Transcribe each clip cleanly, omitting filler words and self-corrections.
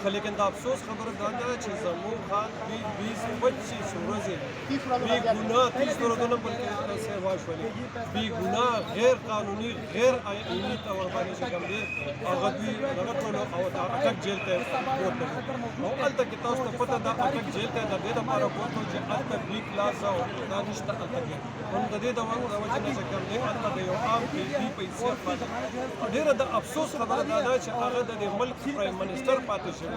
خو لیکن د افسوس خبره دا ده چې زموږ خان 20-25 ورځې بې ګناه 30 ورځونه بلکې سیوا شولې بې ګناه غیر قانوني غیر آئیني طور باندې چې کوم دی هغه دوی دغه کړلو او د اټک جیل ته بوتلل او هلته کې تاسو ته پته ده اټک جیل ته د دې دپاره بوتلو چې هلته بي کلاس او دا نشته هلته کې هم د دې د وجې نه چې کوم دی هلته د یو عام بي پیسې اخلي ډېره د افسوس خبره دا ده چې هغه د دې ملک پرایم منسټر پاتې شوی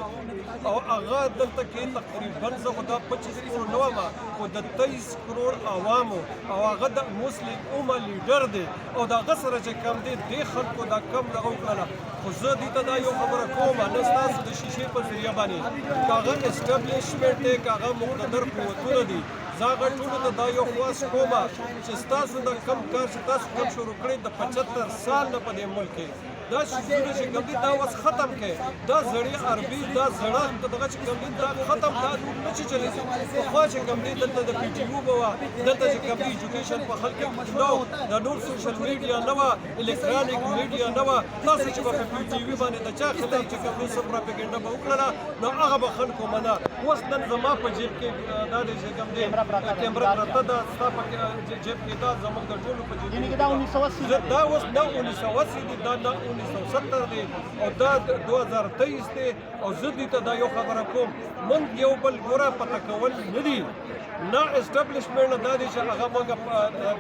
او هغه دلته کې تقریبا زه خو دا 25 کروڑ نه وم خو د 23 کروڑ عوامو او هغه د مسلم امه لیډر دی او د هغه سره چې کوم دی دې خلکو دا کم دغه وکړله خو زه دې ته دا یو خبره کوم نه ستاسو د شیشې په ذریعه باندې که هغه اسټابلیشمنټ دی که هغه مقتدر قوتونه دي زه هغه ټولو ته دا یو خواست کوم چې ستاسو د کم کار چې تاسو کم شروع کړئ د 75 سال نه په دې ملک کې دا شیزونه چې کوم دي دا اوس ختم کړئ دا زړې عربي دا زړه دغه چې کوم دي دا ختم دا نه چې چلېږي پخوا چې کوم دي دلته د پي ټي یو به وه دلته چې کوم دي ایجوکیشن په خلک کې نه و دا نور سوشل میډیا نه وه الکترانیک میډیا نه وه تاسو چې به په پي ټي وي باندې د چا خلاف چې کوم دي څه پراپګنډه به وکړله نو هغه به خلکو منه اوس نن زما په جیب کې دا دی چې کوم دی کیمره پرته ده ستا په جیب کې دا زموږ د ټولو په جیب کې دا 1980 دا اوس نه 1980 دی دا نه 1970 دی او دا 2023 دی او زه دې ته دا یو خبره کوم موږ یو بل ګوره پته کول نه دي نه اسټابلیشمنټ دا دی چې هغه موږ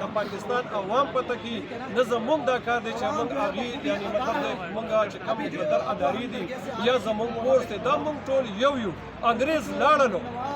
د پاکستان عوام پته کړي نه زموږ دا کار دی چې موږ هغې یعنې مطلب دی موږ چې کوم مقتدر ادارې دي یا زموږ کورس دی دا موږ ټول یو انګریز لاړلو